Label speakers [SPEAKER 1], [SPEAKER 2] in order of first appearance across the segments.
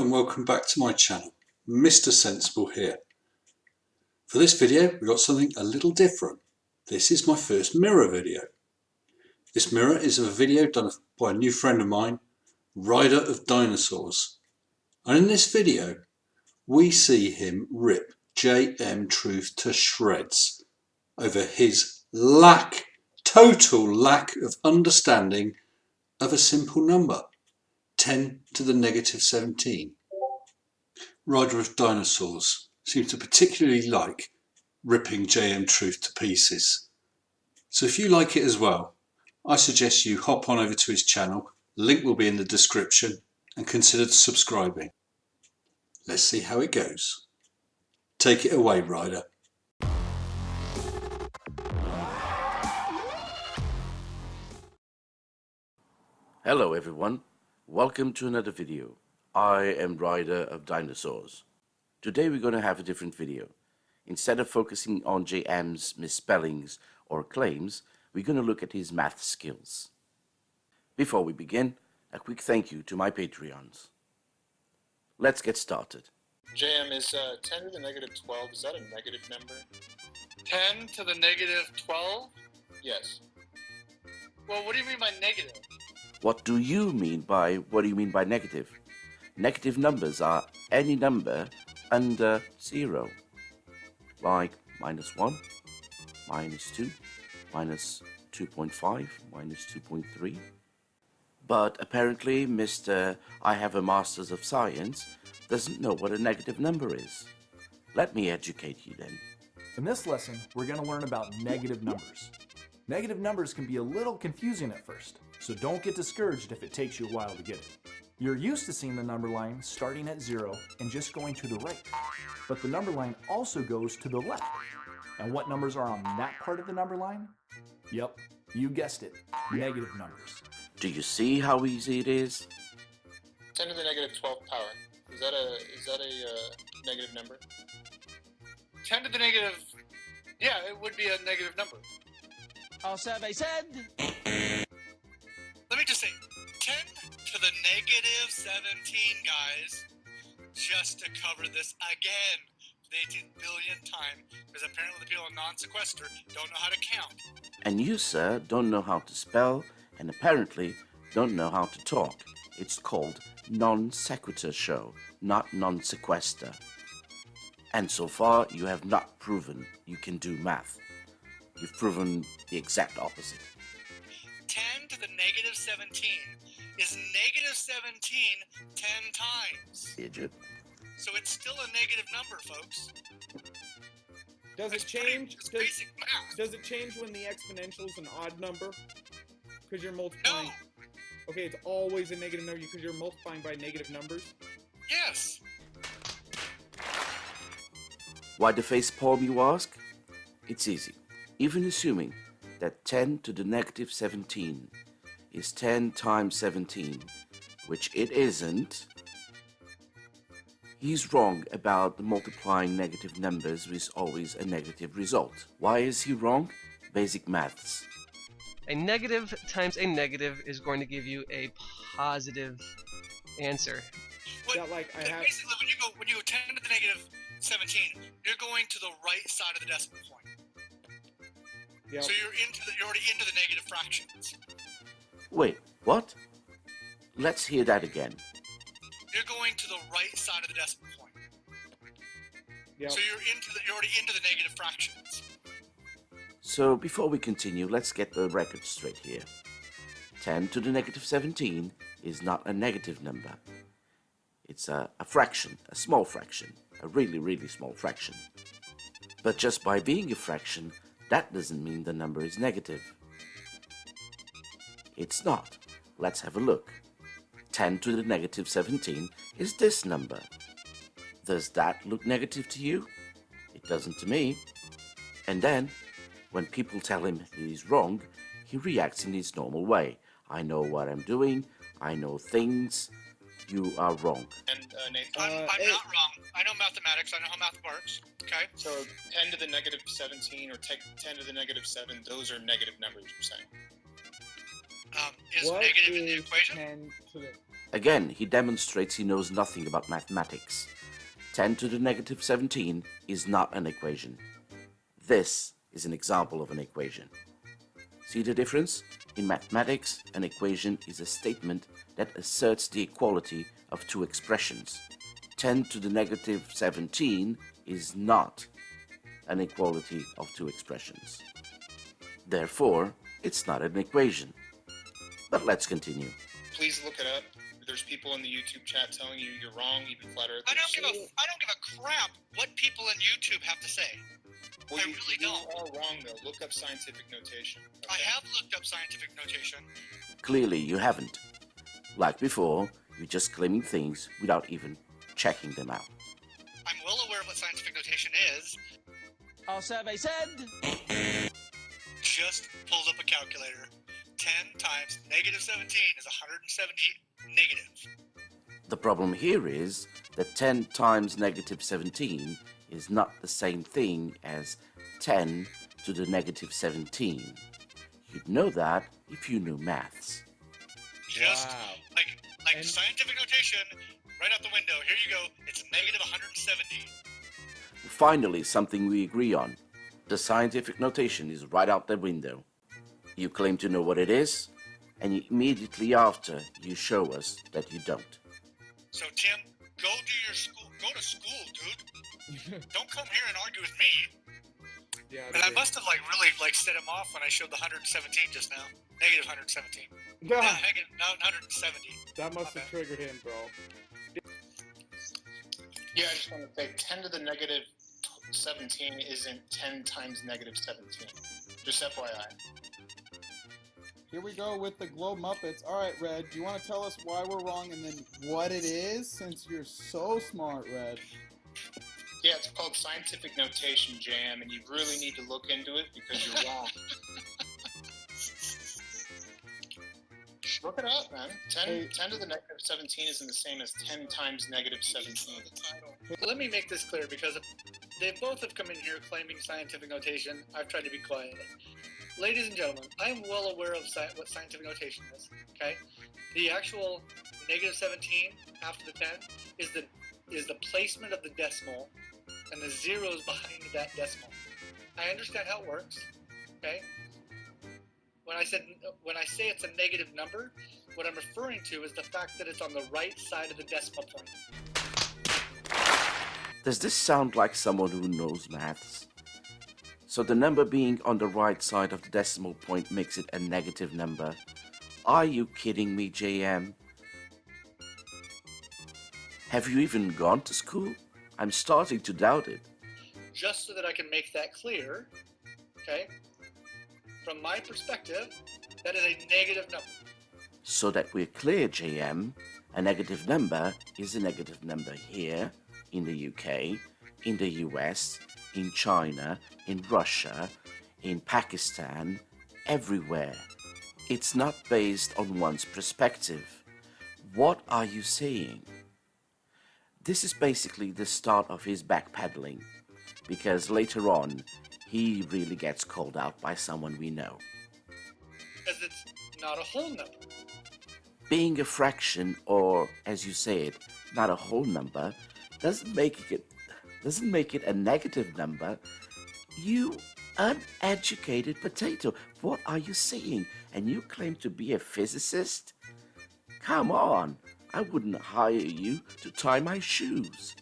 [SPEAKER 1] Hello and welcome back to my channel. Mr. Sensible here. For this video we've got something a little different. This is my first mirror video. This mirror is a video done by a new friend of mine, Rider of Dinosaurs. And in this video we see him rip jmtruth to shreds over his total lack of understanding of a simple number. 10 to the negative 17. Rider of Dinosaurs seems to particularly like ripping jmtruth to pieces. So if you like it as well, I suggest you hop on over to his channel, link will be in the description, and consider subscribing. Let's see how it goes. Take it away, Rider.
[SPEAKER 2] Hello everyone, welcome to another video. I am Rider of Dinosaurs. Today we're going to have a different video. Instead of focusing on JM's misspellings or claims, we're going to look at his math skills. Before we begin, a quick thank you to my Patreons. Let's get started.
[SPEAKER 3] JM, is 10 to the negative 12, is that a negative number?
[SPEAKER 4] 10 to the negative 12?
[SPEAKER 3] Yes.
[SPEAKER 4] Well, what do you mean by negative?
[SPEAKER 2] What do you mean by negative? Negative numbers are any number under 0, like -1, -2, -2.5, -2.3. But apparently Mr. I have a Master's of Science doesn't know what a negative number is. Let me educate you then.
[SPEAKER 5] In this lesson, we're going to learn about negative numbers. Negative numbers can be a little confusing at first, so don't get discouraged if it takes you a while to get it. You're used to seeing the number line starting at 0 and just going to the right, but the number line also goes to the left. And what numbers are on that part of the number line? Yep, you guessed it, negative numbers.
[SPEAKER 2] Do you see how easy it is?
[SPEAKER 3] 10 to the negative 12 power. Is that a negative number?
[SPEAKER 4] 10 to the negative... Yeah, it would be a negative number.
[SPEAKER 6] Our survey said...
[SPEAKER 4] Let me just say, 10 to the negative 17, guys. Just to cover this again for the 18th billionth time, because apparently the people in non-sequester don't know how to count.
[SPEAKER 2] And you, sir, don't know how to spell, and apparently don't know how to talk. It's called non-sequitur show, not non-sequester. And so far, you have not proven you can do math. You've proven the exact opposite.
[SPEAKER 4] 10 to the negative 17 is negative 17 10 times.
[SPEAKER 2] Idiot.
[SPEAKER 4] So it's still a negative number, folks.
[SPEAKER 7] Does it change?
[SPEAKER 4] It's basic math.
[SPEAKER 7] Does it change when the exponential is an odd number? Because you're multiplying.
[SPEAKER 4] No.
[SPEAKER 7] Okay, it's always a negative number because you're multiplying by negative numbers.
[SPEAKER 4] Yes.
[SPEAKER 2] Why the face palm, you ask? It's easy. Even assuming that 10 to the negative 17 is 10 times 17, which it isn't, he's wrong about the multiplying negative numbers with always a negative result. Why is he wrong? Basic maths.
[SPEAKER 6] A negative times a negative is going to give you a positive answer.
[SPEAKER 7] Yeah, like I have.
[SPEAKER 4] Basically, when you go 10 to the negative 17, you're going to the right side of the decimal point.
[SPEAKER 7] Yep.
[SPEAKER 4] So you're already into the negative fractions.
[SPEAKER 2] Wait, what? Let's hear that again.
[SPEAKER 4] You're going to the right side of the decimal point.
[SPEAKER 7] Yep.
[SPEAKER 4] So you're already into the negative fractions.
[SPEAKER 2] So before we continue, let's get the record straight here. 10 to the negative 17 is not a negative number. It's a fraction, a small fraction, a really, really small fraction. But just by being a fraction, that doesn't mean the number is negative. It's not. Let's have a look. 10 to the negative 17 is this number. Does that look negative to you? It doesn't to me. And then, when people tell him he's wrong, he reacts in his normal way. I know what I'm doing. I know things. You are wrong.
[SPEAKER 3] And Nathan?
[SPEAKER 4] I'm not wrong. I know mathematics. I know how math works. Okay?
[SPEAKER 3] So 10 to the negative 17 or 10 to the negative 7, those are negative numbers, you're saying?
[SPEAKER 4] Is
[SPEAKER 7] What
[SPEAKER 4] negative in the
[SPEAKER 7] is
[SPEAKER 4] equation?
[SPEAKER 7] 10 to the
[SPEAKER 2] Again, he demonstrates he knows nothing about mathematics. 10 to the negative 17 is not an equation. This is an example of an equation. See the difference? In mathematics, an equation is a statement that asserts the equality of two expressions. 10 to the negative 17 is not an equality of two expressions. Therefore, it's not an equation. But let's continue.
[SPEAKER 3] Please look it up. There's people in the YouTube chat telling you you're wrong, even flat earthers.
[SPEAKER 4] I don't give a crap what people in YouTube have to say.
[SPEAKER 3] Well,
[SPEAKER 4] I
[SPEAKER 3] you
[SPEAKER 4] really don't.
[SPEAKER 3] are wrong, though. Look up scientific notation.
[SPEAKER 4] I
[SPEAKER 3] okay?
[SPEAKER 4] have looked up scientific notation.
[SPEAKER 2] Clearly, you haven't. Like before, you're just claiming things without even checking them out.
[SPEAKER 4] I'm well aware of what scientific notation is.
[SPEAKER 8] Our survey said...
[SPEAKER 4] Just pulled up a calculator. 10 times negative 17 is 170 negative.
[SPEAKER 2] The problem here is that 10 times negative 17 is not the same thing as 10 to the negative 17. You'd know that if you knew maths.
[SPEAKER 4] Just
[SPEAKER 7] Wow.
[SPEAKER 4] like
[SPEAKER 7] And-
[SPEAKER 4] scientific notation, right out the window. Here you go. It's negative 170.
[SPEAKER 2] Finally, something we agree on. The scientific notation is right out the window. You claim to know what it is, and immediately after you show us that you don't.
[SPEAKER 4] So Tim, go to school, dude. Don't come here and argue with me.
[SPEAKER 7] Yeah,
[SPEAKER 4] And I must have really set him off when I showed the 117 just now. Negative 117.
[SPEAKER 7] Yeah,
[SPEAKER 4] No, 170.
[SPEAKER 7] that must have triggered him, bro.
[SPEAKER 3] Yeah, I just want to say 10 to the negative 17 isn't 10 times negative 17. Just FYI.
[SPEAKER 9] Here we go with the Glow Muppets. All right, Red, do you want to tell us why we're wrong and then what it is, since you're so smart, Red?
[SPEAKER 3] Yeah, it's called scientific notation, JM, and you really need to look into it because you're wrong. Look it up, man. 10 to the negative 17 isn't the same as 10 times negative 17.
[SPEAKER 4] Let me make this clear because they both have come in here claiming scientific notation. I've tried to be quiet. Ladies and gentlemen, I am well aware of what scientific notation is. Okay, the actual negative 17 after the 10 is the placement of the decimal and the zeros behind that decimal. I understand how it works. Okay. When I say it's a negative number, what I'm referring to is the fact that it's on the right side of the decimal point.
[SPEAKER 2] Does this sound like someone who knows maths? So the number being on the right side of the decimal point makes it a negative number. Are you kidding me, JM? Have you even gone to school? I'm starting to doubt it.
[SPEAKER 4] Just so that I can make that clear, okay? From my perspective, that is a negative number.
[SPEAKER 2] So that we're clear, JM, a negative number is a negative number here, in the UK, in the US, in China, in Russia, in Pakistan, everywhere. It's not based on one's perspective. What are you saying? This is basically the start of his backpedaling, because later on, he really gets called out by someone we know.
[SPEAKER 4] Because it's not a whole number.
[SPEAKER 2] Being a fraction, or as you say it, not a whole number, doesn't make it a negative number. You uneducated potato, what are you saying? And you claim to be a physicist? Come on, I wouldn't hire you to tie my shoes.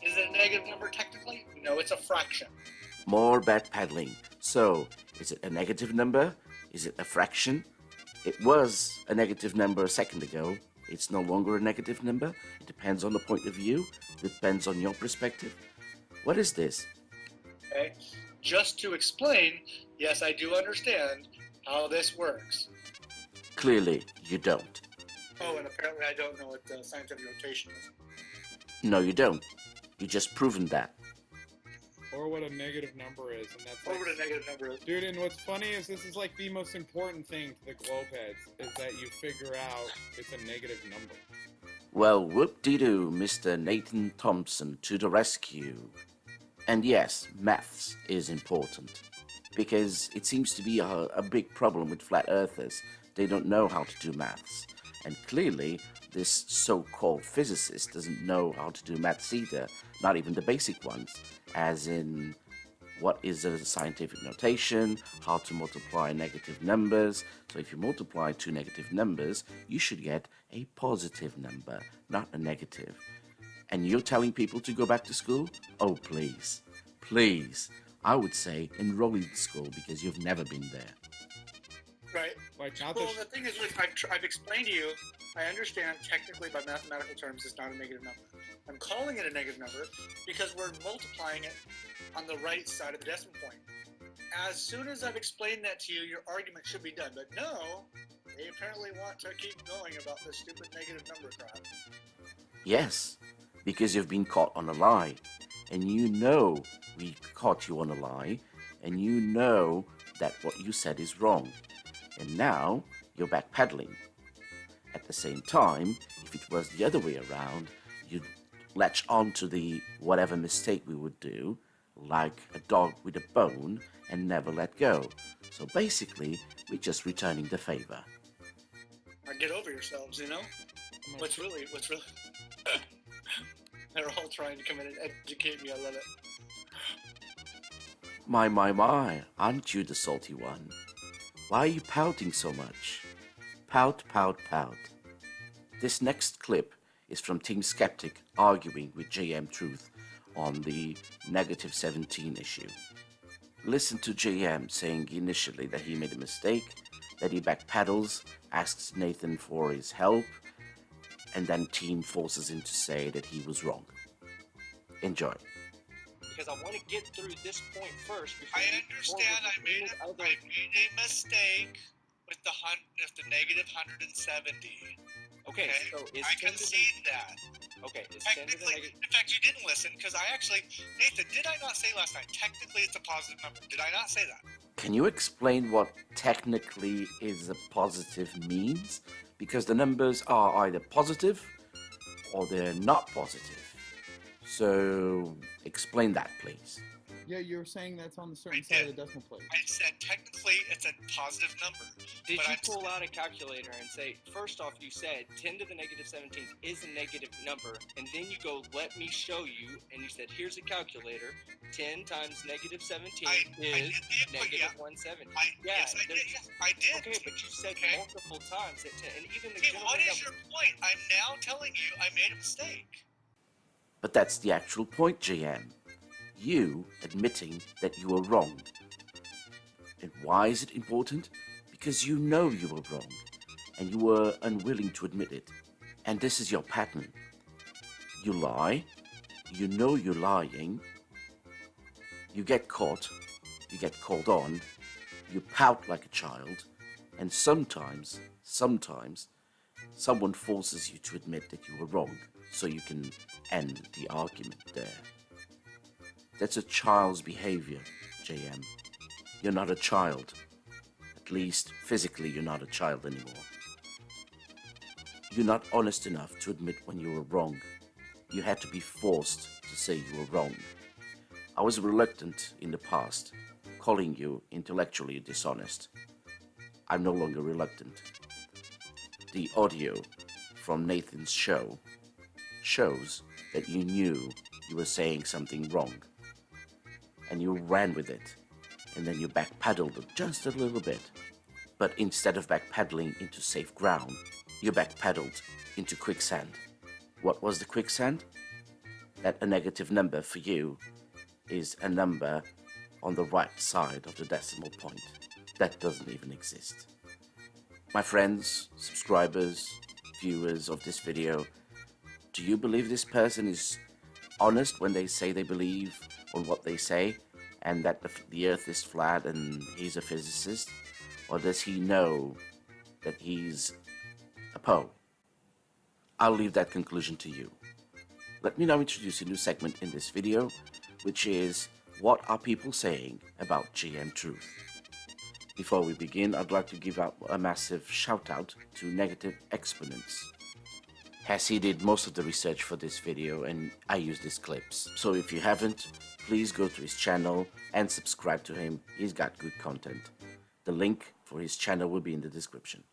[SPEAKER 4] Is it a negative number technically? No, it's a fraction.
[SPEAKER 2] More backpedaling. So, is it a negative number? Is it a fraction? It was a negative number a second ago. It's no longer a negative number. It depends on the point of view. It depends on your perspective. What is this?
[SPEAKER 4] Okay? Just to explain, yes, I do understand how this works.
[SPEAKER 2] Clearly, you don't.
[SPEAKER 4] Oh, and apparently I don't know what scientific notation is.
[SPEAKER 2] No, you don't. You just proven that.
[SPEAKER 7] Or what a negative number is, and that's
[SPEAKER 4] Or
[SPEAKER 7] like,
[SPEAKER 4] what a negative number is.
[SPEAKER 7] dude. And what's funny is this is like the most important thing to the globe heads is that you figure out it's a negative number.
[SPEAKER 2] Well, whoop-de-doo, Mr. Nathan Thompson to the rescue. And yes, maths is important. Because it seems to be a big problem with flat earthers. They don't know how to do maths. And clearly, this so-called physicist doesn't know how to do maths either, not even the basic ones, as in what is a scientific notation, how to multiply negative numbers. So if you multiply two negative numbers, you should get a positive number, not a negative. And you're telling people to go back to school? Oh, please, please. I would say enroll in school because you've never been there.
[SPEAKER 3] Right.
[SPEAKER 7] Like not
[SPEAKER 3] Well,
[SPEAKER 7] the
[SPEAKER 3] the thing is, I've explained to you, I understand technically by mathematical terms it's not a negative number. I'm calling it a negative number because we're multiplying it on the right side of the decimal point. As soon as I've explained that to you, your argument should be done. But no, they apparently want to keep going about this stupid negative number crap.
[SPEAKER 2] Yes, because you've been caught on a lie. And you know we caught you on a lie. And you know that what you said is wrong. And now you're backpedaling. At the same time, if it was the other way around, you'd latch on to the whatever mistake we would do, like a dog with a bone, and never let go. So basically, we're just returning the favor.
[SPEAKER 3] Now get over yourselves, you know? What's really... They're all trying to come in and educate me, I love it.
[SPEAKER 2] My, aren't you the salty one? Why are you pouting so much? Pout, pout, pout. This next clip is from Team Skeptic arguing with jmtruth on the negative 17 issue. Listen to JM saying initially that he made a mistake, that he backpedals, asks Nathan for his help, and then Team forces him to say that he was wrong. Enjoy.
[SPEAKER 8] Because I want to get through this point first.
[SPEAKER 4] I understand I made a mistake with the negative 170.
[SPEAKER 8] Okay, so is
[SPEAKER 4] I
[SPEAKER 8] 10 to the,
[SPEAKER 4] concede that.
[SPEAKER 8] okay, is 10 to the
[SPEAKER 4] Technically,
[SPEAKER 8] negative?
[SPEAKER 4] in fact, you didn't listen because Nathan, did I not say last night? Technically, it's a positive number. Did I not say that?
[SPEAKER 2] Can you explain what technically is a positive means? Because the numbers are either positive or they're not positive. So explain that, please.
[SPEAKER 9] Yeah, you were saying that's on the certain
[SPEAKER 4] I
[SPEAKER 9] side
[SPEAKER 4] did.
[SPEAKER 9] of the decimal plate.
[SPEAKER 4] I said technically it's a positive number.
[SPEAKER 8] Did
[SPEAKER 4] but
[SPEAKER 8] you
[SPEAKER 4] I'm
[SPEAKER 8] pull out a calculator and say, first off, you said 10 to the negative 17 is a negative number, and then you go, let me show you, and you said, here's a calculator, 10 times negative 17
[SPEAKER 4] I
[SPEAKER 8] is
[SPEAKER 4] did the input,
[SPEAKER 8] negative
[SPEAKER 4] yeah.
[SPEAKER 8] 170.
[SPEAKER 4] Yes, I did.
[SPEAKER 8] there's-
[SPEAKER 4] Yes, I did.
[SPEAKER 8] Okay, but you said
[SPEAKER 4] Okay.
[SPEAKER 8] multiple times that 10, and even the
[SPEAKER 4] Okay,
[SPEAKER 8] general
[SPEAKER 4] what is
[SPEAKER 8] number.
[SPEAKER 4] your point? I'm now telling you I made a mistake.
[SPEAKER 2] But that's the actual point, JM. You admitting that you were wrong. And why is it important? Because you know you were wrong, and you were unwilling to admit it. And this is your pattern. You lie, you know you're lying, you get caught, you get called on, you pout like a child, and sometimes, someone forces you to admit that you were wrong, so you can end the argument there. That's a child's behavior, JM. You're not a child. At least, physically, you're not a child anymore. You're not honest enough to admit when you were wrong. You had to be forced to say you were wrong. I was reluctant in the past, calling you intellectually dishonest. I'm no longer reluctant. The audio from Nathan's show shows that you knew you were saying something wrong. And you ran with it, and then you backpedaled just a little bit. But instead of backpedaling into safe ground, you backpedaled into quicksand. What was the quicksand? That a negative number for you is a number on the right side of the decimal point. That doesn't even exist. My friends, subscribers, viewers of this video, do you believe this person is honest when they say they believe on what they say and that the earth is flat and he's a physicist? Or does he know that he's a Poe? I'll leave that conclusion to you. Let me now introduce a new segment in this video, which is what are people saying about jmtruth? Before we begin, I'd like to give out a massive shout out to Negative Exponents, as he did most of the research for this video and I used his clips. So if you haven't, please go to his channel and subscribe to him. He's got good content. The link for his channel will be in the description.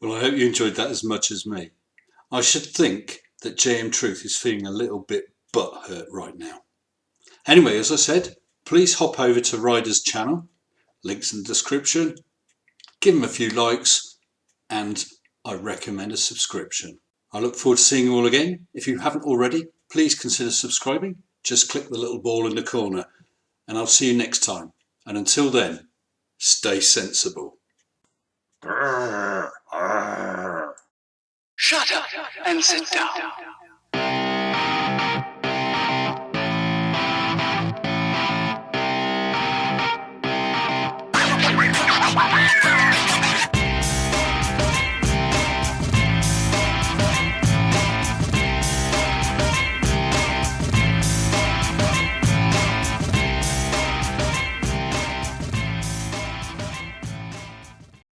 [SPEAKER 1] Well, I hope you enjoyed that as much as me. I should think that jmtruth is feeling a little bit butthurt right now. Anyway, as I said, please hop over to Ryder's channel, links in the description, give him a few likes, and I recommend a subscription. I look forward to seeing you all again. If you haven't already, please consider subscribing. Just click the little ball in the corner, and I'll see you next time. And until then, stay sensible.
[SPEAKER 10] Shut up and sit down.